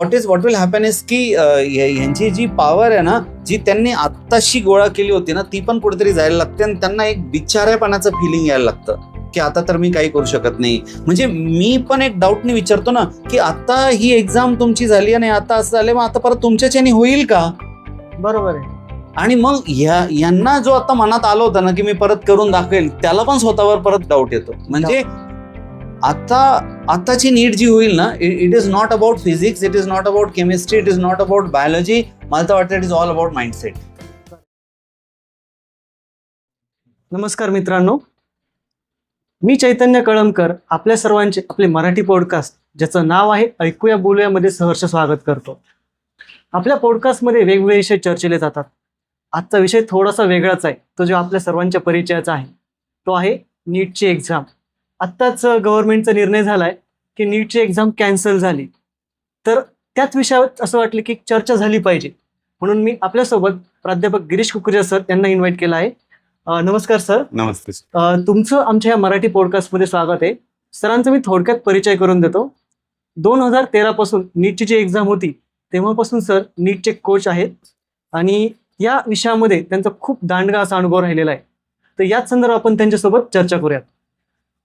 What will happen is की यांची जी power आहे ना, जी त्यांनी आत्ताशी गोळा केली होती ना, ती पण कुठेतरी जायला लागते आणि त्यांना एक बिचारेपणाचं फिलिंग यायला लागतं की आता तर मी काही करू शकत नाही. म्हणजे मी पण एक डाऊटने विचारतो ना की आता ही एक्झाम तुमची झाली आणि आता असं झालं, मग आता परत तुमच्याच्याने होईल का? बरोबर आहे. आणि मग यांना जो आता मनात आलं होतं ना की मी परत करून दाखवेल, त्याला पण स्वतःवर परत डाऊट येतो. म्हणजे आताची नीट जी होईल ना, it is not about physics, it is not about chemistry, it is not about biology. मला तर वाटतं it is all about mindset. नमस्कार मित्रांनो, मी चैतन्य कळमकर आपल्या सर्वांचे आपले मराठी पॉडकास्ट ज्याचं नाव आहे ऐकूया बोलूया मध्ये सहर्ष स्वागत करतो. आपल्या पॉडकास्टमध्ये वेगवेगळे विषय चर्चेले जातात. आजचा विषय थोडासा वेगळाच आहे, तो जो आपल्या सर्वांच्या परिचयाचा आहे, तो आहे नीटची एक्झाम. आत्ताच गव्हर्नमेंटचा निर्णय झाला आहे की नीटची एक्झाम कॅन्सल झाली. तर त्याच विषयावर असं वाटलं की चर्चा झाली पाहिजे, म्हणून मी आपल्यासोबत प्राध्यापक गिरीश कुकरेजा सर यांना इन्व्हाइट केलं आहे. नमस्कार सर. नमस्ते. तुमचं आमच्या या मराठी पॉडकास्टमध्ये स्वागत आहे. सरांचा मी थोडक्यात परिचय करून देतो. 2013 पासून नीटची जी एक्झाम होती तेव्हापासून सर नीटचे कोच आहेत आणि या विषयामध्ये त्यांचा खूप दांडगा असा अनुभव राहिलेला आहे. तर याच संदर्भात आपण त्यांच्यासोबत चर्चा करूयात.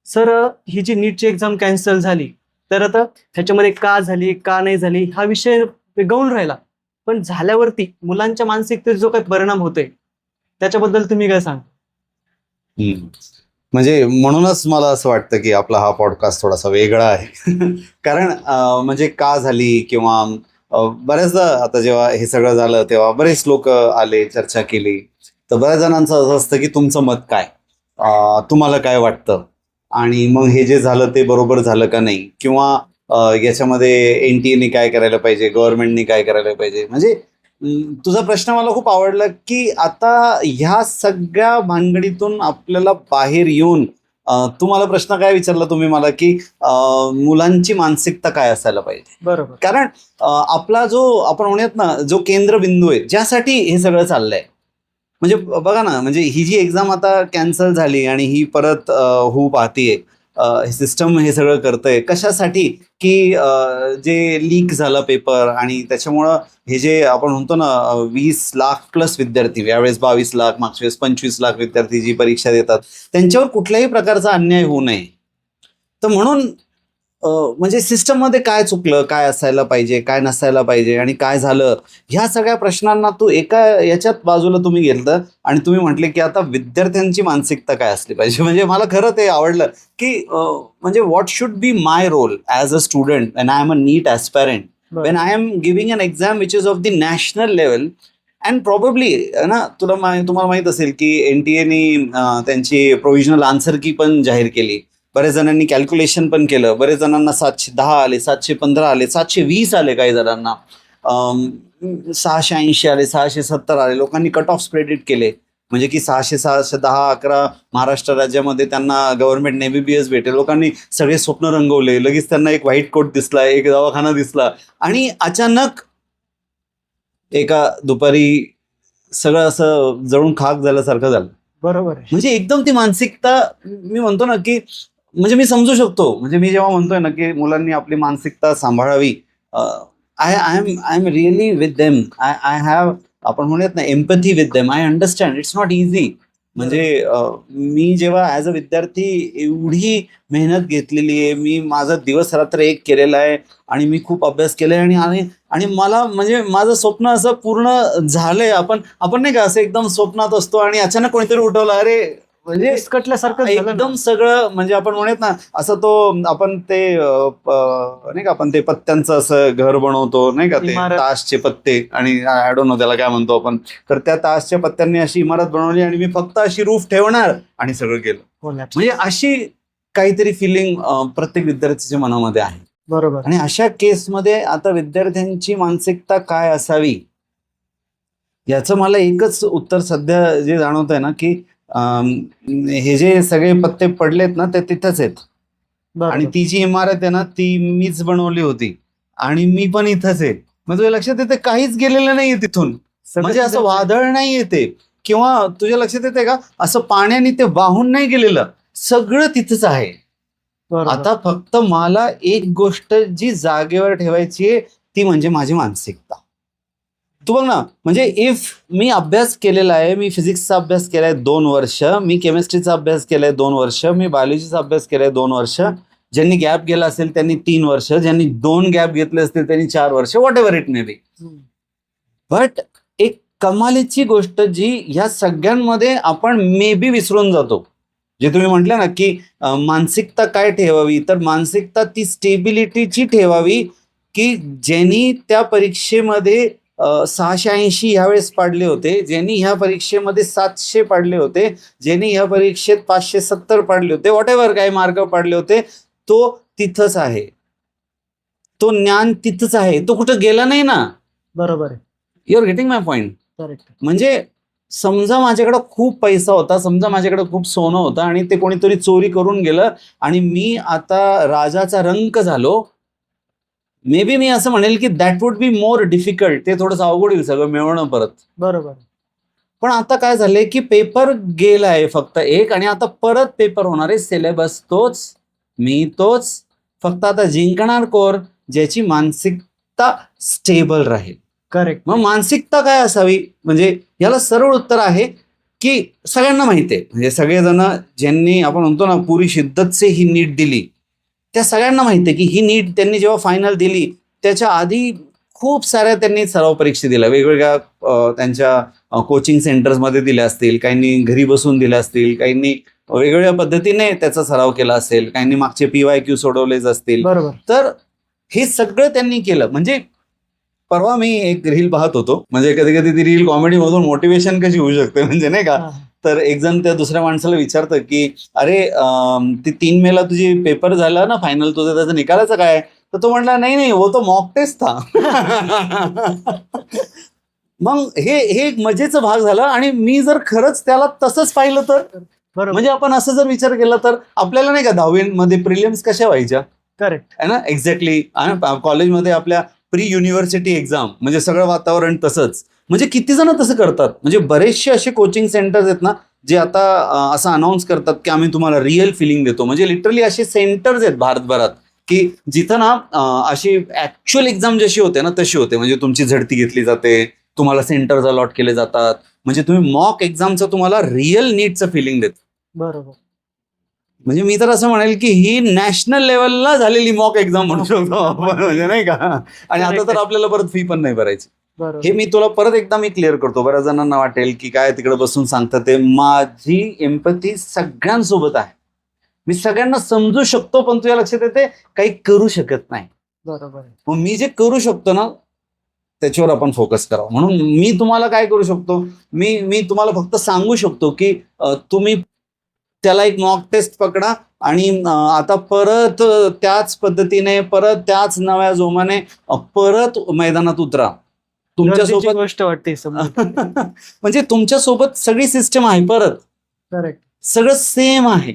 सर, ही जी नीटची एक्झाम कॅन्सल झाली, तर आता ह्याच्यामध्ये का झाली का नाही झाली हा विषय गौण राहिला, पण झाल्यावरती मुलांच्या मानसिकतेचा जो काही परिणाम होतोय त्याच्याबद्दल तुम्ही काय सांग? म्हणजे म्हणूनच मला असं वाटतं की आपला हा पॉडकास्ट थोडासा वेगळा आहे. कारण म्हणजे का झाली किंवा बऱ्याचदा आता जेव्हा हे सगळं झालं तेव्हा बरेच लोक आले, चर्चा केली, तर बऱ्याच जणांचं असं असतं की तुमचं मत काय, तुम्हाला काय वाटतं, आणि मग हे जे झालं ते बरोबर झालं का नाही, किंवा याच्यामध्ये NTA काय करायला पाहिजे, गव्हर्नमेंटनी काय करायला पाहिजे. म्हणजे तुझा प्रश्न मला खूप आवडला की आता ह्या सगळ्या भानगडीतून आपल्याला बाहेर येऊन तुम्हाला प्रश्न काय विचारला तुम्ही मला की मुलांची मानसिकता काय असायला पाहिजे. बरोबर. कारण आपला जो आपण म्हणूयात ना, जो केंद्रबिंदू आहे ज्यासाठी हे सगळं चाललंय, म्हणजे बघा ना, म्हणजे ही जी एक्झाम आता कॅन्सल झाली आणि ही परत होऊ पाहतीये, सिस्टम हे सगळं करतंय कशासाठी की जे लीक झालं पेपर आणि त्याच्यामुळं हे जे आपण म्हणतो ना 20 लाख प्लस विद्यार्थी, यावेळेस 22 लाख, मागच्या वेळेस 25 लाख विद्यार्थी जी परीक्षा देतात, त्यांच्यावर कुठल्याही प्रकारचा अन्याय होऊ नये. तर म्हणून म्हणजे सिस्टममध्ये काय चुकलं, काय असायला पाहिजे, काय नसायला पाहिजे आणि काय झालं, ह्या सगळ्या प्रश्नांना तू एका याच्यात बाजूला तुम्ही गेलं आणि तुम्ही म्हटले की आता विद्यार्थ्यांची मानसिकता काय असली पाहिजे. म्हणजे मला खरं ते आवडलं की म्हणजे what should be my role as a student when I am a NEET aspirant, when I am giving an exam which is of the national level, and probably ना तुम्हाला माहित असेल की NTA त्यांची प्रोव्हिजनल आन्सर की पण जाहीर केली. बऱ्याच जणांनी कॅल्क्युलेशन पण केलं, बरेच जणांना 710 आले, 715 आले, 720 आले, काही जणांना 680 आले, 670 आले. लोकांनी कट ऑफ प्रेडिक्ट केले, म्हणजे की 600, 610, 11 महाराष्ट्र राज्यामध्ये त्यांना गव्हर्नमेंट MBBS भेटेल. लोकांनी सगळे स्वप्न रंगवले, लगेच त्यांना एक व्हाईट कोट दिसला, एक दवाखाना दिसला, आणि अचानक एका दुपारी सगळं असं जळून खाक झाल्यासारखं झालं. बरोबर आहे. म्हणजे एकदम ती मानसिकता, मी म्हणतो ना की म्हणजे मी समजू शकतो, म्हणजे मी जेव्हा म्हणतोय ना की मुलांनी आपली मानसिकता सांभाळावी, I am really with them. I have, आपण म्हणूयात ना, empathy with them. I understand it's not easy. म्हणजे मी जेव्हा ॲज अ विद्यार्थी एवढी मेहनत घेतलेली आहे, मी माझा दिवस रात्र एक केलेला आहे आणि मी खूप अभ्यास केलाय आणि मला म्हणजे माझं स्वप्न असं पूर्ण झालंय. आपण नाही का असं एकदम स्वप्नात असतो आणि अचानक कोणीतरी उठवलं, अरे म्हणजे कटल्यासारखं एकदम सगळं, म्हणजे आपण म्हणत ना असं, तो आपण ते नाही का, आपण ते पत्त्यांचं असं घर बनवतो नाही का, ते ताशचे पत्ते, आणि आय डोंट नो त्याला काय म्हणतो आपण, तर त्या ताशच्या पत्त्यांनी अशी इमारत बनवली आणि मी फक्त अशी रूफ ठेवणार आणि सगळं केलं. म्हणजे अशी काहीतरी फिलिंग प्रत्येक विद्यार्थ्याच्या मनामध्ये आहे. बरोबर. आणि अशा केसमध्ये आता विद्यार्थ्यांची मानसिकता काय असावी याचं मला एकच उत्तर सध्या जे जाणवत आहे ना की हे जे सगळे पत्ते पडलेत ना ते तिथंच आहेत. आणि ती जी इमारत आहे ना ती मीच बनवली होती आणि मी पण इथंच आहे. मग तुझ्या लक्षात येते काहीच गेलेलं नाहीये तिथून, म्हणजे असं वादळ नाही येते, किंवा तुझ्या लक्षात येते का असं पाण्याने ते वाहून नाही गेलेलं, सगळं तिथंच आहे. आता फक्त मला एक गोष्ट जी जागेवर ठेवायची आहे ती म्हणजे माझी मानसिकता. तू बघ ना, म्हणजे इफ मी अभ्यास केलेला आहे, मी फिजिक्सचा अभ्यास केलाय 2 वर्ष, मी केमिस्ट्रीचा अभ्यास केलाय 2 वर्ष, मी बायोलॉजीचा अभ्यास केलाय 2 वर्ष, ज्यांनी गॅप गेला असेल त्यांनी 3 वर्ष, ज्यांनी 2 गॅप घेतले असतील त्यांनी 4 वर्ष, what ever it may B. But एक कमालीची गोष्ट जी ह्या सगळ्यांमध्ये आपण मे बी विसरून जातो, जे तुम्ही म्हटलं ना की मानसिकता काय ठेवावी, तर मानसिकता ती स्टेबिलिटीची ठेवावी की ज्यांनी त्या परीक्षेमध्ये 680 ह्यावेळेस पाडले होते, ज्यांनी ह्या परीक्षेमध्ये 700 पाडले होते, ज्यांनी ह्या परीक्षेत 570 पाडले होते, व्हॉट एव्हर काय मार्क पाडले होते, तो तिथंच आहे, तो ज्ञान तिथंच आहे, तो कुठं गेला नाही ना. बरोबर आहे. You are getting my point. Correct. म्हणजे समजा माझ्याकडे खूप पैसा होता, समजा माझ्याकडे खूप सोनं होतं आणि ते कोणीतरी चोरी करून गेलं आणि मी आता राजाचा रंक झालो, मे बी मी असं म्हणेल की that would be more difficult, ते थोडंसं अवघड होईल सगळं मिळवणं परत. बरोबर. पण आता काय झालंय की पेपर गेलाय फक्त एक, आणि आता परत पेपर होणार आहे, सिलेबस तोच, मी तोच, फक्त आता जिंकणार कोर, ज्याची मानसिकता स्टेबल राहील. करेक्ट. मग मानसिकता काय असावी, म्हणजे याला सरळ उत्तर आहे की सगळ्यांना माहिती आहे, म्हणजे सगळेजण ज्यांनी आपण म्हणतो ना पुरी शिद्दतचे ही नीट दिली, त्या सगळ्यांना माहिती आहे की ही नीट त्यांनी जेव्हा फायनल दिली त्याच्या आधी खूप साऱ्या त्यांनी सराव परीक्षा दिल्या, वेगवेगळ्या त्यांच्या कोचिंग सेंटर्समध्ये दिल्या असतील, काहींनी घरी बसून दिल्या असतील, काहींनी वेगवेगळ्या पद्धतीने त्याचा सराव केला असेल, काहींनी मागचे PYQ सोडवलेच असतील. बरोबर. तर हे सगळं त्यांनी केलं. म्हणजे परवा मी एक रील पाहत होतो, म्हणजे कधी कधी ती रील कॉमेडी मधून मोटिवेशन कशी होऊ शकते, म्हणजे नाही का. तर एक जण त्या दुसऱ्या माणसाला विचारतं की अरे ती 3 मेला तुझी पेपर झाला ना फायनल, तुझं त्याचं निकालाचं काय, तर तो म्हटला नाही वो तो मॉक टेस्ट था. मग हे एक मजेचा भाग झाला. आणि मी जर खरंच त्याला तसंच पाहिलं तर, म्हणजे आपण असं जर विचार केला तर आपल्याला नाही का 10वीमध्ये प्रिलिम्स कशा व्हायच्या. करेक्ट आहे ना, एक्झॅक्टली. कॉलेजमध्ये आपल्या प्री युनिव्हर्सिटी एक्झाम, म्हणजे सगळं वातावरण तसंच. म्हणजे किती जण तसं करतात. म्हणजे बरेचसे असे कोचिंग सेंटर्स आहेत ना जे आता असं अनाऊन्स करतात की आम्ही तुम्हाला रिअल फिलिंग देतो. म्हणजे लिटरली असे सेंटर्स आहेत भारतभरात की जिथं ना अशी ऍक्च्युअल एक्झाम जशी होते ना तशी होते. म्हणजे तुमची झडती घेतली जाते, तुम्हाला सेंटर्स अलॉट केले जातात, म्हणजे तुम्ही मॉक एक्झामचं तुम्हाला रिअल नीटचं फिलिंग देत. बरोबर. म्हणजे मी तर असं म्हणेल की ही नॅशनल लेवलला झालेली मॉक एक्झाम म्हणू शकतो आपण, म्हणजे नाही का. आणि आता तर आपल्याला परत फी पण नाही भरायची. हे मी तुला परत एकदा मी क्लिअर करतो. बऱ्याच जणांना वाटेल की काय तिकडे बसून सांगतात ते. माझी एम्पॅथी सगळ्यांसोबत आहे, मी सगळ्यांना समजू शकतो, पण तुझ्या लक्षात येते काही करू शकत नाही. बरोबर. मग मी जे करू शकतो ना त्याच्यावर आपण फोकस करावं. म्हणून मी तुम्हाला काय करू शकतो, मी तुम्हाला फक्त सांगू शकतो की तुम्ही त्याला एक मॉक टेस्ट पकडा आणि आता परत त्याच पद्धतीने, परत त्याच नव्या जोमाने परत मैदानात उतरा. तुमच्यासोबत गोष्ट वाटते म्हणजे तुमच्यासोबत सगळी सिस्टम आहे परत. करेक्ट. सगळं सेम आहे.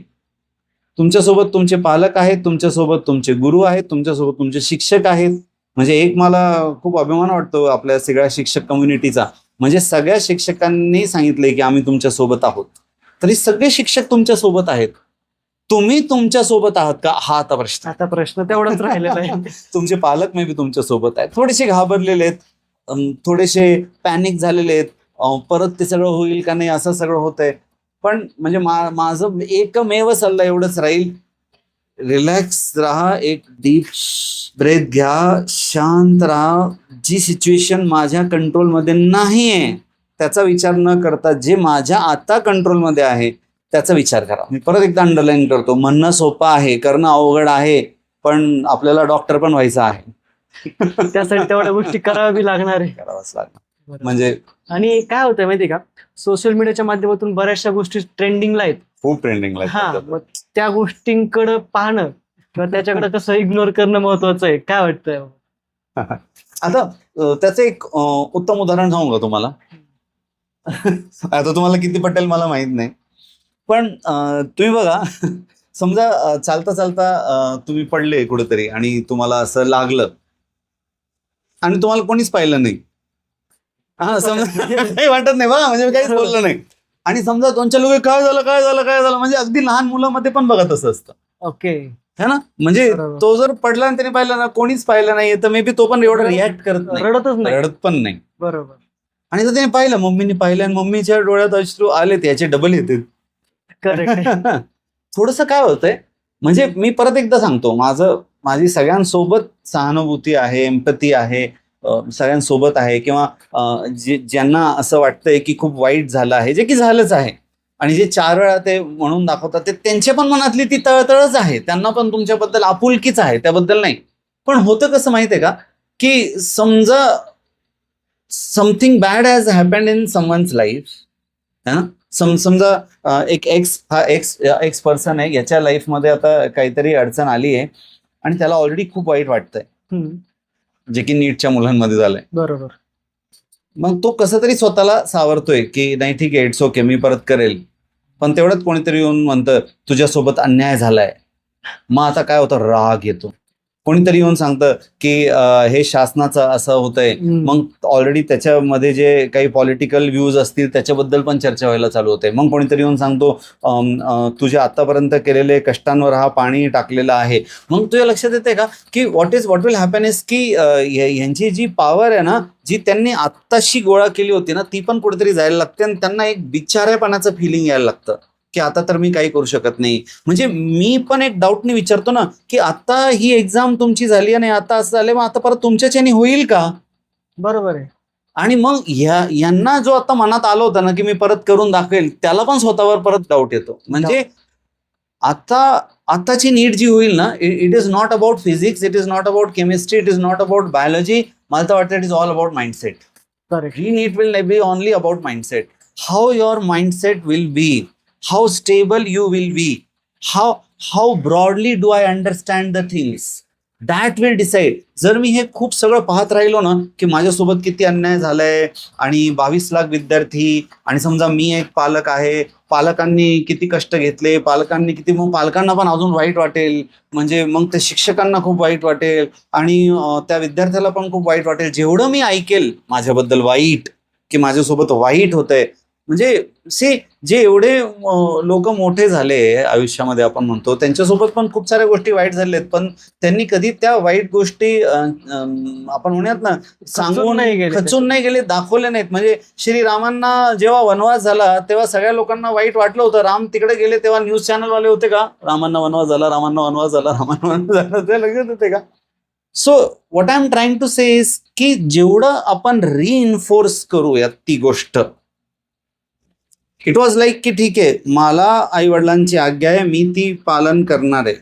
तुमच्यासोबत तुमचे पालक आहेत, तुमच्यासोबत तुमचे गुरु आहेत, तुमच्यासोबत तुमचे शिक्षक आहेत. म्हणजे एक मला खूप अभिमान वाटतो आपल्या सगळ्या शिक्षक कम्युनिटीचा. म्हणजे सगळ्या शिक्षकांनी सांगितलंय की आम्ही तुमच्या सोबत आहोत. तरी सगळे शिक्षक तुमच्या सोबत आहेत. तुम्ही तुमच्या सोबत आहात का, हा आता प्रश्न तेवढाच राहिलेला आहे. तुमचे पालक मे बी तुमच्या सोबत आहेत, थोडेसे घाबरलेले आहेत, थोडेसे पॅनिक झालेले आहेत, परत ते सगळं होईल का नाही असं सगळं होतंय. पण म्हणजे माझं एकमेव सल्ला एवढंच राहील, रिलॅक्स राहा, एक डीप ब्रेथ घ्या, शांत राहा. जी सिच्युएशन माझ्या कंट्रोलमध्ये नाहीये त्याचा विचार न करता जे माझ्या आता कंट्रोलमध्ये आहे त्याचा विचार करा. मी परत एकदा अंडरलाईन करतो, म्हणणं सोपं आहे, करणं अवघड आहे, पण आपल्याला डॉक्टर पण व्हायचं आहे. त्यासाठी तेवढ्या गोष्टी करावी लागणार आहे, करावंच लागणार. म्हणजे आणि काय होतं माहिती का, सोशल मीडियाच्या माध्यमातून बऱ्याचशा गोष्टी ट्रेंडिंगला आहेत, खूप ट्रेंडिंगला आहेत. मग त्या गोष्टींकडे पाहणं किंवा त्याच्याकडे कसं इग्नोर करणं महत्वाचं आहे. काय वाटतंय आता त्याचं एक उत्तम उदाहरण सांगू का तुम्हाला. आता तुम्हाला किती पटेल मला माहित नाही, पण तुम्ही बघा, समजा चालता चालता तुम्ही पडले कुठेतरी आणि तुम्हाला असं लागलं आणि तुम्हाला कोणीच पाहिलं नाही. हा, समजा काही वाटत नाही बघा, म्हणजे काहीच बोललं नाही. आणि समजा दोनच्या लोक काय झालं काय झालं काय झालं, म्हणजे अगदी लहान मुलांमध्ये पण बघा तसं असतं. ओके. है ना, म्हणजे बरोबर. तो जर पडला आणि त्याने पाहिलं ना, कोणीच पाहिलं नाहीये, तर मे बी तो पण एवढं रिॲक्ट करत नाही, रडतच नाही. रडत पण नाही. बरोबर. आणि जर त्याने पाहिलं, मम्मीने पाहिलं आणि मम्मीच्या डोळ्यात अश्रू आले, त्याचे डबल येते. करेक्ट. थोडंसं काय होतंय, म्हणजे मी परत एकदा सांगतो, माझी सगळ्यांसोबत सहानुभूती आहे, एम्पथी आहे, सगळ्यांसोबत आहे, किंवा ज्यांना असं वाटतंय की खूप वाईट झालं आहे, जे की झालंच आहे, आणि जे 4 वेळा ते म्हणून दाखवतात, ते त्यांच्या पण मनातली ती तळतळच आहे, त्यांना पण तुमच्याबद्दल आपुलकीच आहे, त्याबद्दल नाही. पण होतं कसं माहितीये का, की समजा something bad has happened in someone's life, है ना, समजा एक एक्स पर्सन आहे, याच्या लाईफमध्ये आता काहीतरी अडचण आली आहे आणि त्याला ऑलरेडी खूप वाईट वाटतंय, जे की नीटच्या मुलांमध्ये झालंय. बरोबर. मग तो कसं तरी स्वतःला सावरतोय की नाही ठीक आहे, इट्स ओके, मी परत करेल. पण तेवढ्यात कोणीतरी येऊन म्हणतं तुझ्यासोबत अन्याय झालाय. मग आता काय होतं, राग येतो. कोणीतरी येऊन सांगतं की हे शासनाचं असं होतंय, मग ऑलरेडी त्याच्यामध्ये जे काही पॉलिटिकल व्ह्यूज असतील त्याच्याबद्दल पण चर्चा व्हायला चालू होते. मग कोणीतरी येऊन सांगतो तुझे आतापर्यंत केलेले कष्टांवर हा पाणी टाकलेला आहे. मग तुझ्या लक्षात येते का की व्हॉट विल हॅपन इज की यांची जी पॉवर आहे ना, जी त्यांनी आत्ताशी गोळा केली होती ना, ती पण कुठेतरी जायला लागते आणि त्यांना एक बिचारेपणाचं फिलिंग यायला लागतं की आता तर मी काही करू शकत नाही. म्हणजे मी पण एक डाऊटने विचारतो ना की आता ही एक्झाम तुमची झाली आणि आता असं झालं, मग आता परत तुमच्याच्याने होईल का? बरोबर आहे. आणि मग यांना जो आता मनात आलं होतं ना की मी परत करून दाखवेल, त्याला पण स्वतःवर परत डाऊट येतो. म्हणजे आताची नीट जी होईल ना, it is not about physics, it is not about chemistry, it is not about biology. मला तर वाटतं it is all about mindset. Correct. ही NEET will be only about mindset. How your mindset will be, how stable you will be, how broadly do I understand the things, that will decide. जर मी हे खूप सगळं पाहत राहिलो ना की माझ्यासोबत किती अन्याय झालाय आणि 22 लाख विद्यार्थी, आणि समजा मी एक पालक आहे, पालकांनी किती कष्ट घेतले, पालकांनी किती, मग पालकांना पण अजून वाईट वाटेल, म्हणजे मग त्या शिक्षकांना खूप वाईट वाटेल आणि त्या विद्यार्थ्याला पण खूप वाईट वाटेल. जेवढं मी ऐकेल माझ्याबद्दल वाईट की माझ्यासोबत वाईट होतंय, म्हणजे जे एवढे लोक मोठे झाले आयुष्यामध्ये, आपण म्हणतो त्यांच्यासोबत पण खूप साऱ्या गोष्टी वाईट झाल्यात, पण त्यांनी कधी त्या वाईट गोष्टी आपण म्हणूयात ना सांगून खचून नाही गेले, दाखवले नाहीत. म्हणजे श्रीरामांना जेव्हा वनवास झाला तेव्हा सगळ्या लोकांना वाईट वाटलं होतं. राम तिकडे गेले तेव्हा न्यूज चॅनलवाले होते का रामांना वनवास झाला, रामांना वनवास झाला, रामांना वनवास झाला, ते लक्षात होते का? So what I am trying to say is की जेवढं आपण रिइन्फोर्स करूयात ती गोष्ट, इट वॉज लाईक की ठीक आहे, मला आई वडिलांची आज्ञा आहे, मी ती पालन करणार आहे.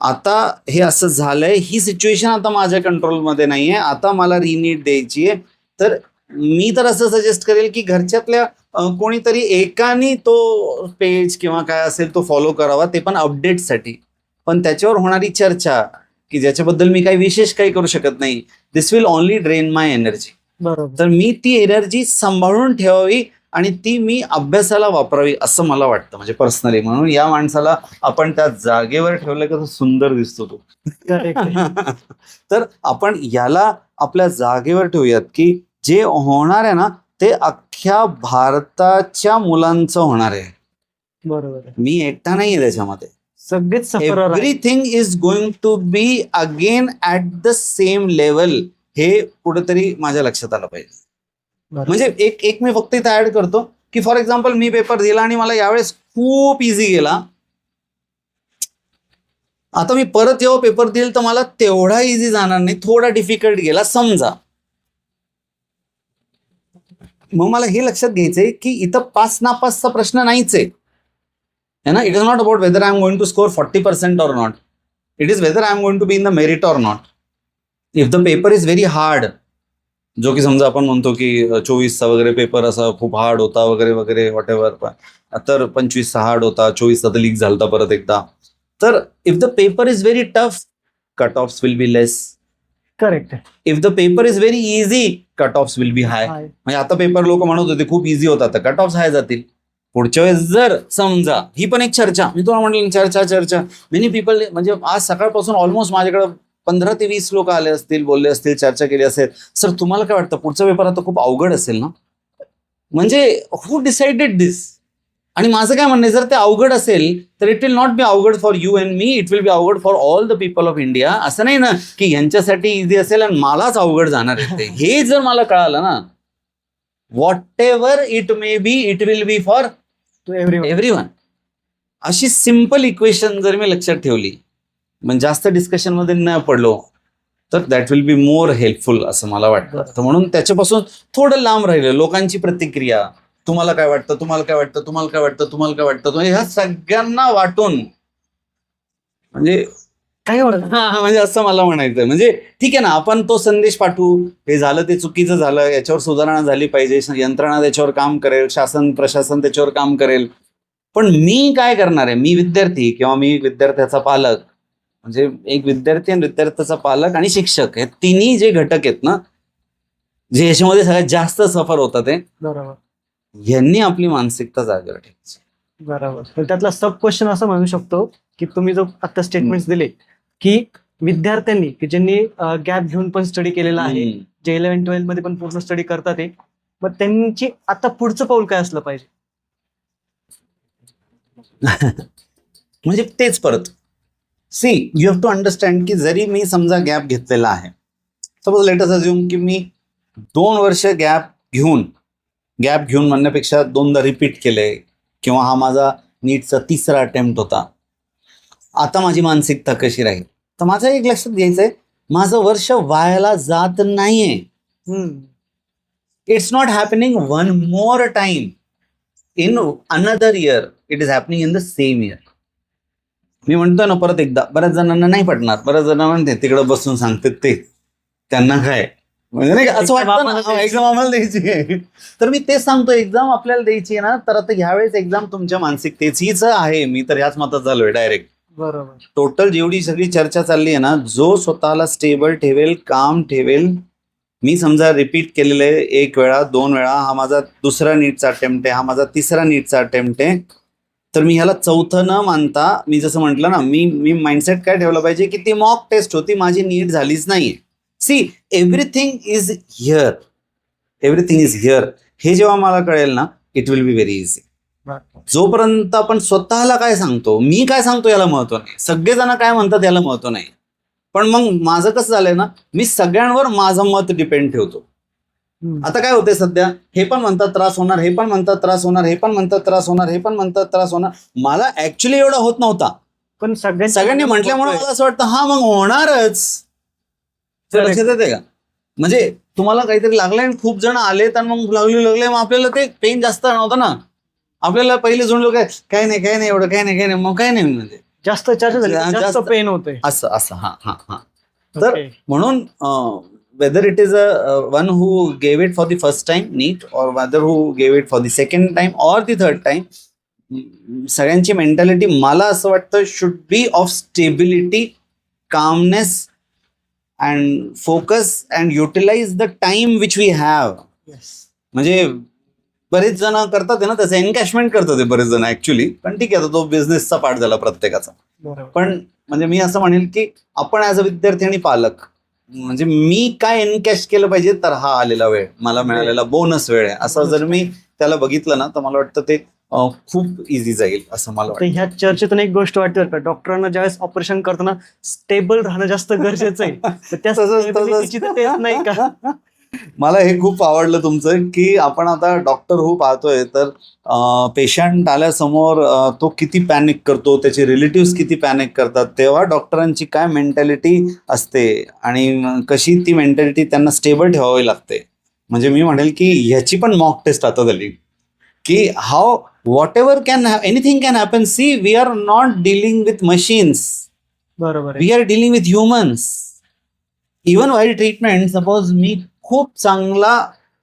आता हे असं झालंय, ही सिच्युएशन आता माझ्या कंट्रोलमध्ये नाहीये, आता मला रिनीट द्यायची आहे. तर मी तर असं सजेस्ट करेल की घरच्यातल्या कोणीतरी एकाने तो पेज किंवा काय असेल तो फॉलो करावा, ते पण अपडेटसाठी. पण त्याच्यावर होणारी चर्चा की ज्याच्याबद्दल मी काही विशेष काही करू शकत नाही, this will only drain my energy. बरोबर. तर मी ती एनर्जी सांभाळून ठेवावी आणि ती मी अभ्यासाला वापरावी असं मला वाटतं, म्हणजे पर्सनली. म्हणून या माणसाला आपण त्या जागेवर ठेवलं कसं सुंदर दिसतो तो. तर आपण याला आपल्या जागेवर ठेवूयात की जे होणार आहे ना ते अख्ख्या भारताच्या मुलांचं होणार आहे. बरोबर. मी एकटा नाहीये त्याच्यामध्ये. सगळेच everything is going to be again at the same level, हे कुठेतरी माझ्या लक्षात आलं पाहिजे. म्हणजे एक मी फक्त इथं ऍड करतो की फॉर एक्झाम्पल मी पेपर दिला आणि मला यावेळेस खूप इझी गेला, आता मी परत जेव्हा पेपर देईल तर मला तेवढा इझी जाणार नाही, थोडा डिफिकल्ट गेला समजा. मग मला हे लक्षात घ्यायचंय की इथं पास नापासचा प्रश्न नाहीच आहे ना. It is not about whether I am going to score 40% or not, it is whether I am going to be in the merit or not. If the paper is very hard, जो की समजा आपण म्हणतो की 24चा वगैरे paper असा खूप hard होता वगैरे वगैरे वॉट एव्हर, तर 25चा हार्ड होता, 24चा तर लीक झालता परत एकदा. तर if the paper is very tough, cut offs will be less. Correct. If the paper is very easy, cut offs will be high. म्हणजे आता पेपर लोक म्हणत होते खूप इझी होता, तर कट ऑफ्स हाय जातील. पुढच्या वेळेस जर समजा, ही पण एक चर्चा, मी तुम्हाला म्हटलं चर्चा मेनी पीपल, म्हणजे आज सकाळपासून ऑलमोस्ट माझ्याकडे 15 ते 20 लोक आले असतील, बोलले असतील, चर्चा केली असेल, सर तुम्हाला काय वाटतं पुढचा पेपर आता खूप अवघड असेल ना. म्हणजे हू डिसाइडेड दिस? आणि माझं काय म्हणणं आहे, जर ते अवघड असेल तर इट विल नॉट बी अवघड for you and me, it will be अवघड for all the people of India. असं नाही ना की यांच्यासाठी इझी असेल आणि मलाच अवघड जाणार आहे ते. हे जर मला कळालं ना, whatever it may be it will be for to everyone. अशी सिम्पल इक्वेशन जर मी लक्षात ठेवली, म्हणजे जास्त डिस्कशन मध्ये न पडलो, तर that will be more helpful असं मला वाटतं. तर म्हणून त्याच्यापासून थोडं लांब राहिलं. लोकांची प्रतिक्रिया, तुम्हाला काय वाटतं, तुम्हाला काय वाटतं, तुम्हाला काय वाटतं, तुम्हाला काय वाटतं, ह्या सगळ्यांना वाटून म्हणजे काही होणार म्हणजे असं मला म्हणायचं. म्हणजे ठीक आहे ना, आपण तो संदेश पाठवू, हे झालं ते चुकीचं झालं, याच्यावर सुधारणा झाली पाहिजे, यंत्रणा त्याच्यावर काम करेल, शासन प्रशासन त्याच्यावर काम करेल. पण मी काय करणार आहे, मी विद्यार्थी किंवा मी विद्यार्थ्याचा पालक, म्हणजे एक विद्यार्थी आणि विद्यार्थ्याचा पालक आणि शिक्षक, हे तिन्ही जे घटक आहेत ना, जे याच्यामध्ये सगळ्यात जास्त सफर होतात ते, बरोबर यांनी आपली मानसिकता जागेवर ठेवायची. बरोबर. तर त्यातला सब क्वेश्चन असं म्हणू शकतो की तुम्ही जो आता स्टेटमेंट दिले की विद्यार्थ्यांनी की ज्यांनी गॅप घेऊन पण स्टडी केलेला आहे, जे 11-12 मध्ये पण पूर्ण स्टडी करतात आहे, मग त्यांची आता पुढचं पाऊल काय असलं पाहिजे? म्हणजे तेच परत see you have to understand की जरी मी समजा गॅप घेतलेला आहे, सपोज लेट अस अज्युम की मी 2 वर्ष गॅप घेऊन म्हणण्यापेक्षा 2दा रिपीट केले, किंवा हा माझा नीटचा 3रा अटेम्प्ट होता, आता माझी मानसिकता कशी राहील. तर माझं एक लक्षात घ्यायचंय, माझं वर्ष वायाला जात नाहीये. It's not happening one more time in another year, it is happening in the same year. मी म्हणतो ना परत एकदा, बऱ्याच जणांना नाही पटणार, बऱ्याच जणांना म्हणते तिकडे बसून सांगतात ते, त्यांना काय म्हणजे नाही का, असं वाटतं ना एक्झाम आम्हाला द्यायची आहे. तर मी तेच सांगतो, एक्झाम आपल्याला द्यायची आहे ना, तर आता ह्यावेळेस एक्झाम तुमच्या मानसिकतेचीच आहे. मी तर ह्याच मतात झालोय डायरेक्ट. बरोबर. टोटल जेवढी सगळी चर्चा चालली आहे ना, जो स्वतःला स्टेबल ठेवेल, काम ठेवेल. मी समजा रिपीट केलेलं आहे 1 वेळा 2 वेळा, हा माझा 2रा नीटचा अटेम्प्ट आहे, हा माझा 3रा नीटचा अटेम्प्ट आहे, तर मी ह्याला 4थं न मानता, मी जसं म्हटलं ना, मी माइंडसेट काय ठेवलं पाहिजे की ती मॉक टेस्ट होती, माझी नीट झालीच नाहीये. See everything is here, everything is here. हे जेव्हा मला कळेल ना, it will be very easy. जोपर्यंत आपण स्वतःला काय सांगतो, मी काय सांगतो याला महत्व नाही, सगळेजण काय म्हणतात याला महत्व नाही. पण मग माझं कसं झालंय ना, मी सगळ्यांवर माझं मत डिपेंड ठेवतो. आता काय होते सध्या, हे पण म्हणतात त्रास होणार, हे पण म्हणतात त्रास होणार, हे पण म्हणतात त्रास होणार, हे पण म्हणतात त्रास होणार. मला ऍक्च्युली एवढा होत नव्हता, पण सगळ्यांनी म्हटल्यामुळे मला असं वाटतं हा मग होणारच. लक्षात येते का? म्हणजे तुम्हाला काहीतरी लागलंय आणि खूप जण आलेत आणि मग लागले, मग आपल्याला ते पेन जास्त नव्हतं ना. आपल्याला पहिले जुळलो काय नाही एवढं, काय नाही मग काय नाही, म्हणजे जास्त चर्चा झाली, जास्त पेन होते असं. हा. तर म्हणून whether it is one who gave it for the first time NEET, or whether who gave it for the second time or the third time, सगळ्यांची मेंटॅलिटी मला असं वाटतं should be of stability, calmness and focus and utilize the time which we have. म्हणजे बरेच जण करतात ना, त्याचं एनकॅशमेंट करतात बरेच जण ऍक्च्युली, पण ठीक आहे, तो बिझनेसचा पार्ट झाला प्रत्येकाचा. पण म्हणजे मी असं म्हणेल की आपण ॲज अ विद्यार्थी आणि पालक, म्हणजे मी काय एनकॅश केलं पाहिजे, तर हा आलेला वेळ, मला मिळालेला बोनस वेळ आहे, असं जर मी त्याला बघितलं ना, तर मला वाटतं ते खूप इझी जाईल असं मला वाटतं. ह्या चर्चेतून एक गोष्ट वाटते का, डॉक्टरांना ज्यावेळेस ऑपरेशन करताना स्टेबल राहणं जास्त गरजेचं आहे, त्या नाही का? मला हे खूप आवडलं तुमचं की आपण आता डॉक्टर हू पाहतोय, तर पेशंट आल्यासमोर तो किती पॅनिक करतो, त्याचे रिलेटिव्ह किती पॅनिक करतात, तेव्हा डॉक्टरांची काय मेंटॅलिटी असते आणि कशी ती मेंटॅलिटी त्यांना स्टेबल ठेवावी लागते. म्हणजे मी म्हणेल की ह्याची पण मॉक टेस्ट आता झाली की how whatever can anything can happen. See we are not dealing with machines, बरोबर, we are dealing with humans. Even while treatment, suppose मी खूप चांगला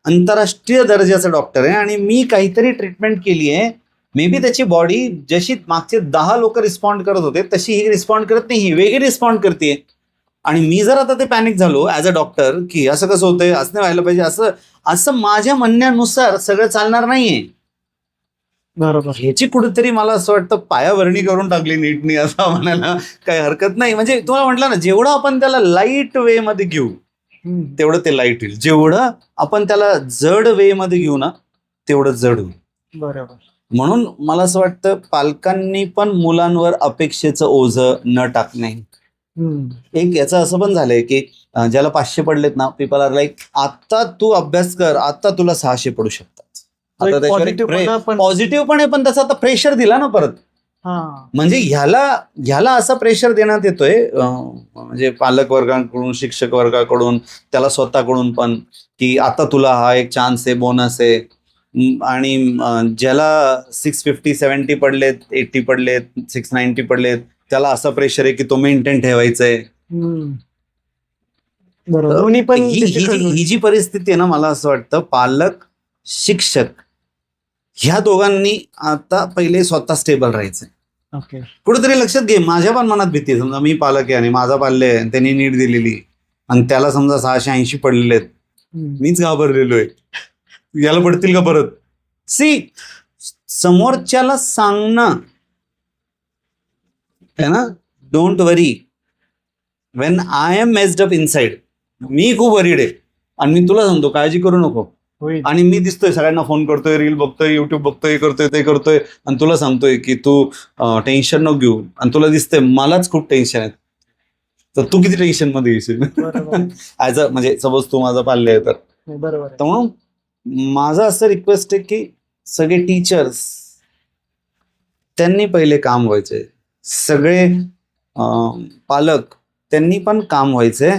आंतरराष्ट्रीय दर्जाचा डॉक्टर आहे आणि मी काहीतरी ट्रीटमेंट केली आहे, मे बी त्याची बॉडी जशी मागचे 10 लोक रिस्पॉन्ड करत होते तशी ही रिस्पॉन्ड करत नाही, ही वेगळी रिस्पॉन्ड करते. आणि मी जर आता ते पॅनिक झालो ऍज अ डॉक्टर की असं कसं होतंय, असं नाही व्हायला पाहिजे, असं माझ्या म्हणण्यानुसार सगळं चालणार नाहीये. बरोबर. ह्याची कुठेतरी मला असं वाटतं पायाभरणी करून टाकली नीटनी, असं म्हणायला काही हरकत नाही. म्हणजे तुम्हाला म्हटलं ना, जेवढं आपण त्याला लाईट वे मध्ये घेऊ तेवढं ते लाईट होईल, जेवढं आपण त्याला जड वे मध्ये घेऊ ना तेवढं जड होईल. बरोबर. म्हणून मला असं वाटतं पालकांनी पण मुलांवर अपेक्षेचं ओझं न टाकणे. एक याचं असं पण झालंय की ज्याला 500 पडलेत ना, पीपल आर लाईक आता तू अभ्यास कर, आता तुला 600 पडू शकतात. आता त्याच्यावर पॉझिटिव्ह पण आहे, पण त्याचा आता प्रेशर दिला ना परत. म्हणजे ह्याला असा प्रेशर देण्यात येतोय म्हणजे पालक वर्गाकडून, शिक्षक वर्गाकडून, त्याला स्वतःकडून पण, की आता तुला हा एक चान्स आहे, बोनस आहे. आणि ज्याला 650 70 पडलेत, 80 पडलेत, 690 पडलेत, त्याला असं प्रेशर आहे की तो मेंटेन ठेवायचंय. ही जी परिस्थिती आहे ना, मला असं वाटतं पालक शिक्षक ह्या दोघांनी आता पहिले स्वतः स्टेबल राहायचंय. कुठेतरी लक्षात घे, माझ्या पण मनात भीती आहे. समजा मी पालक आहे आणि माझा पाल्य आहे, त्यांनी नीट दिलेली आणि त्याला समजा 680 पडलेले आहेत, मीच घाबरलेलो आहे, याला पडतील का परत. समोरच्याला सांगणं है ना, don't worry when I am messed up inside, मी खूप वरीड आहे आणि मी तुला सांगतो काळजी करू नको. आणि मी दिसतोय सगळ्यांना फोन करतोय, रील बघतोय, युट्यूब बघतोय, हे करतोय ते करतोय, आणि तुला सांगतोय की तू टेन्शन नको घेऊ, आणि तुला दिसतंय मलाच खूप टेन्शन आहे, तर तू किती टेन्शन मध्ये येशील. ऍज अ म्हणजे सपोज तू माझा पाल्य आहे तर. म्हणून माझं असं रिक्वेस्ट आहे की सगळे टीचर्स त्यांनी पहिले काम व्हायचे, सगळे पालक त्यांनी पण काम व्हायचे.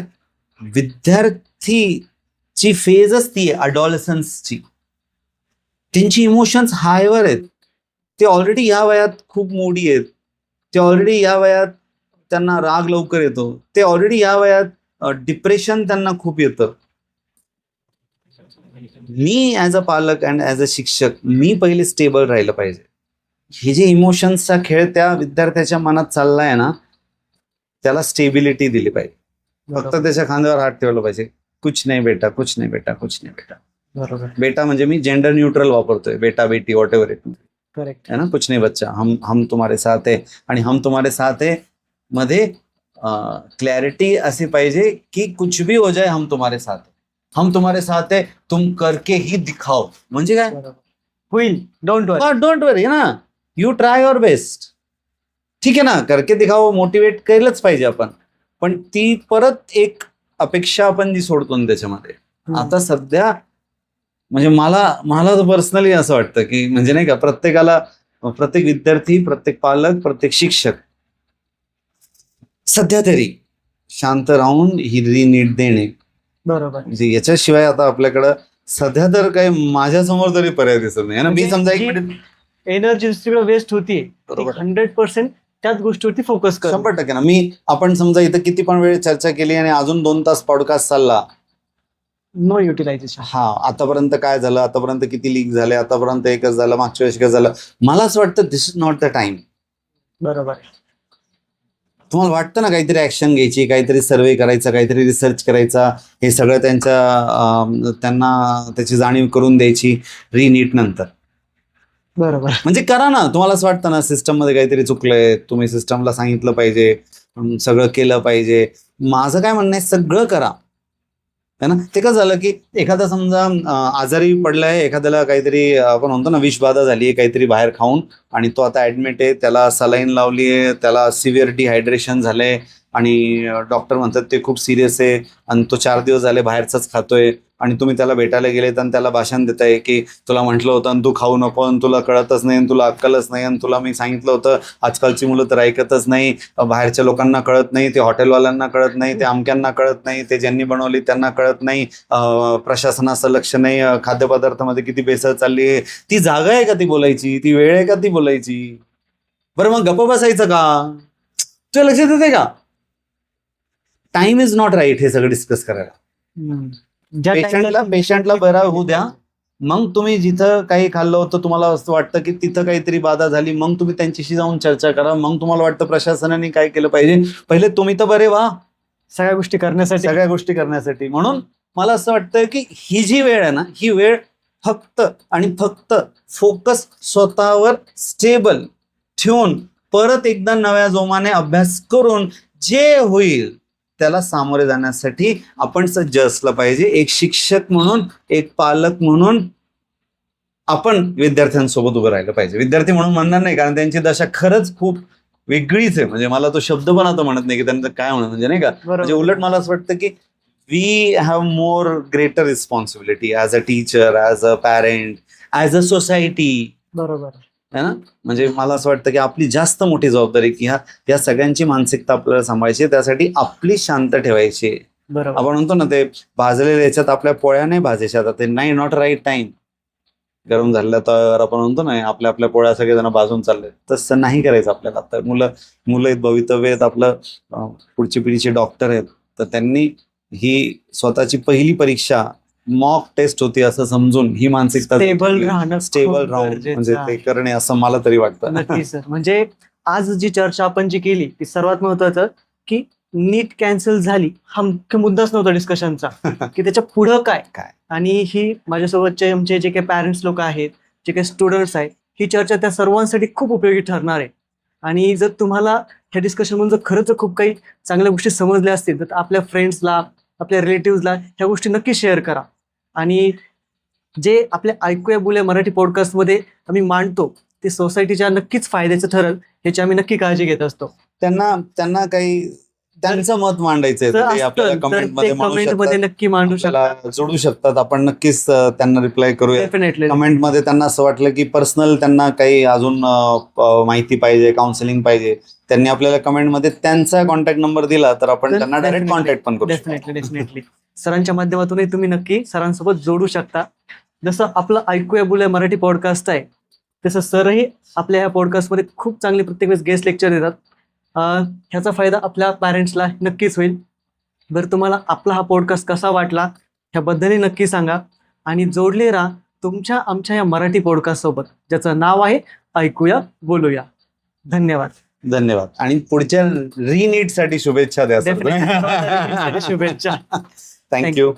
विद्यार्थीची फेजच ती आहे अडॉलसन्सची, त्यांची इमोशन्स हायवर आहेत, ते ऑलरेडी या वयात खूप मोडी आहेत, ते ऑलरेडी या वयात त्यांना राग लवकर येतो, ते ऑलरेडी या वयात डिप्रेशन त्यांना खूप येतं. मी ऍज अ पालक अँड ऍज अ शिक्षक मी पहिले स्टेबल राहिलं पाहिजे. हे जे इमोशन्सचा खेळ त्या विद्यार्थ्याच्या मनात चाललाय ना, त्याला स्टेबिलिटी दिली पाहिजे. फक्त त्याच्या खांद्यावर हात ठेवला पाहिजे, कुछ नाही बेटा, कुछ नाही बेटा, कुछ नाही बेटा. बरोबर. बेटा म्हणजे मी जेंडर न्यूट्रल वापरतोय, बेटा बेटी वॉट एव्हर इट. करेक्ट है ना, कुछ नहीं बच्चा, हम तुम्हारे साथ है. आणि हम तुम्हारे साथ है मध्ये क्लॅरिटी अशी पाहिजे की कुछ भी हो जाए हम तुम्हारे साथ है, हम तुम्हारे साथ है, तुम करके ही दिखाओ. म्हणजे काय होईल, डोंट वरी ना, यू ट्राय युअर बेस्ट. ठीक आहे ना, करके दिखाओ मोटिवेट केलंच पाहिजे आपण, पण ती परत एक अपेक्षा आपण जी सोडतो ना त्याच्यामध्ये. आता सध्या म्हणजे मला तर पर्सनली असं वाटतं की म्हणजे नाही का, प्रत्येकाला, प्रत्येक विद्यार्थी, प्रत्येक पालक, प्रत्येक शिक्षक सध्या तरी शांत राहून ही नीट देणे. बरोबर. म्हणजे याच्याशिवाय आता आपल्याकडं सध्या तर काही माझ्या समोर तरी पर्याय दिसत नाही ना. मी समजा एनर्जी वेस्ट होती, 100% त्याच गोष्टीवरती फोकस कर. 100% ना. आपण समजा इथं किती पण वेळ चर्चा केली आणि अजून 2 तास पॉडकास्ट चालला, नो युटिलायझेशन. आतापर्यंत काय झालं, आतापर्यंत किती लीक झाले, आतापर्यंत एकच झालं, मागच्या वेळेस एकच झालं. मला असं वाटतं दिस इज नॉट द टाइम. बरोबर. तुम्हाला वाटतं ना काहीतरी ऍक्शन घ्यायची, काहीतरी सर्वे करायचा, काहीतरी रिसर्च करायचा, हे सगळं त्यांना त्याची जाणीव करून द्यायची रीनीट नंतर. बरोबर. म्हणजे करा ना. तुम्हाला असं वाटतं ना सिस्टम मध्ये काहीतरी चुकलंय, तुम्ही सिस्टमला सांगितलं पाहिजे, सगळं केलं पाहिजे. माझं काय म्हणणं आहे, सगळं करा है ना. ते कसं झालं की एखादा समजा आजारी पडलाय, एखाद्याला काहीतरी आपण म्हणतो ना विषबाधा झाली काहीतरी बाहेर खाऊन, आणि तो आता ऍडमिट आहे, त्याला सलाईन लावली आहे, त्याला सिव्हिअर डिहायड्रेशन झालंय, आणि डॉक्टर म्हणतात ते खूप सिरियस आहे, आणि तो 4 दिवस झाले बाहेरचाच खातोय, आणि तुम्ही त्याला भेटायला गेलेत आणि त्याला भाषण देताय की तुला म्हटलं होतं आणि तू खाऊ नको, आणि तुला कळतच नाही, आणि तुला अक्कलच नाही, आणि तुला मी सांगितलं होतं. आजकालची मुलं तर ऐकतच नाही, बाहेरच्या लोकांना कळत नाही, ते हॉटेलवाल्यांना कळत नाही, ते अमक्यांना कळत नाही, ते ज्यांनी बनवली त्यांना कळत नाही, प्रशासनाचं लक्ष नाही, खाद्यपदार्थामध्ये किती भेसळ चालली आहे. ती जागा आहे का ती बोलायची, ती वेळ आहे का ती बोलायची. बरं मग गप्प बसायचं का. तुला लक्षात येते का, टाइम इज नॉट राईट हे सगळं डिस्कस करायला. पेशंटला बरा होऊ द्या, मग तुम्ही जिथं काही खाल्लं होतं, तुम्हाला असं वाटतं की तिथं काहीतरी बाधा झाली, मग तुम्ही त्यांच्याशी जाऊन चर्चा करा. मग तुम्हाला वाटतं प्रशासनाने काय केलं पाहिजे, पहिले तुम्ही तर बरे व्हा सगळ्या गोष्टी करण्यासाठी. म्हणून मला असं वाटतं की ही जी वेळ आहे ना, ही वेळ फक्त आणि फक्त फोकस स्वतःवर स्टेबल ठेवून परत एकदा नव्या जोमाने अभ्यास करून जे होईल त्याला सामोरे जाण्यासाठी आपण सज्ज असलं पाहिजे. एक शिक्षक म्हणून, एक पालक म्हणून आपण विद्यार्थ्यांसोबत उभं राहिलं पाहिजे. विद्यार्थी म्हणून म्हणणार नाही, कारण त्यांची दशा खरंच खूप वेगळीच आहे. म्हणजे मला तो शब्द पण आता म्हणत नाही की त्यांचं काय म्हणत, म्हणजे नाही का, म्हणजे उलट मला असं वाटतं की we have more greater responsibility as a teacher, as a parent, as a society. बरोबर. है ना. म्हणजे मला असं वाटतं की आपली जास्त मोठी जबाबदारी की ह्या सगळ्यांची मानसिकता आपल्याला सांभाळायची आहे. त्यासाठी आपली शांत ठेवायची आहे. बरोबर. आपण म्हणतो ना, ते भाजलेल्या याच्यात आपल्या पोळ्या नाही भाजायच्या. आता ते नाही, नॉट राईट टाइम. गरम झालेल्या तर आपण म्हणतो ना, आपल्या पोळ्या सगळेजण भाजून चालले, तसं नाही करायचं आपल्याला. तर मुलं आहेत, भवितव्य आहेत, आपलं पुढची पिढीचे डॉक्टर आहेत. तर त्यांनी ही स्वतःची पहिली परीक्षा मॉक टेस्ट होती असं समजून ही मानसिकता स्टेबल राहणं स्टेबल खूप राहून गरजेचं म्हणजे आहे. ते करणे असं मला तरी वाटतं. नक्की सर. म्हणजे आज जी चर्चा आपण जी केली ती सर्वात महत्वाचं की नीट कॅन्सल झाली हा मुख्य मुद्दाच नव्हता डिस्कशनचा, की त्याच्या पुढं काय काय? आणि ही माझ्यासोबतचे आमचे जे काही पॅरेंट्स लोक आहेत, जे काही स्टुडंट्स आहेत, ही चर्चा त्या सर्वांसाठी खूप उपयोगी ठरणार आहे. आणि जर तुम्हाला ह्या डिस्कशनमधून जर खरंच खूप काही चांगल्या गोष्टी समजल्या असतील तर आपल्या फ्रेंड्सला, आपल्या रिलेटिव्हजला ह्या गोष्टी नक्की शेअर करा. आणि जे आपल्या ऐकूया बोलूया मराठी पॉडकास्टमध्ये आम्ही मांडतो ते सोसायटीच्या नक्कीच फायद्याचं ठरेल याची आम्ही नक्की काळजी घेत असतो. त्यांना काही त्यांचं मत मांडायचंय, जर ते आपल्याला असतं तर कमेंटमध्ये ते म्हणू कमेंटमध्ये शकतात, नक्की मांडू शकता. आपल्याला जोडू शकतात. आपण नक्कीच त्यांना रिप्लाय करूया. डेफिनेटली. कमेंटमध्ये त्यांना असं वाटलं की पर्सनल त्यांना काही अजून माहिती पाहिजे, काउन्सिलिंग पाहिजे, त्यांनी आपल्याला कमेंटमध्ये त्यांचा कॉन्टॅक्ट नंबर दिला तर आपण त्यांना डायरेक्ट कॉन्टॅक्ट पण करू शकतो. डेफिनेटली. सरांच्या माध्यमातूनही तुम्ही नक्की सरांसोबत जोडू शकता. जसं आपलं ऐकूया बोलूया मराठी पॉडकास्ट आहे तसं सरही आपल्या ह्या पॉडकास्टमध्ये खूप चांगले प्रत्येक वेळेस गेस्ट लेक्चर देतात. ह्याचा फायदा आपल्या पॅरेंट्सला नक्कीच होईल. बरं, तुम्हाला आपला हा पॉडकास्ट कसा वाटला ह्याबद्दलही नक्की सांगा आणि जोडले राहा तुमच्या आमच्या या मराठी पॉडकास्टसोबत ज्याचं नाव आहे ऐकूया बोलूया. धन्यवाद. धन्यवाद. आणि पुढच्या रिनीटसाठी शुभेच्छा द्या. Definitely. शुभेच्छा. थँक्यू.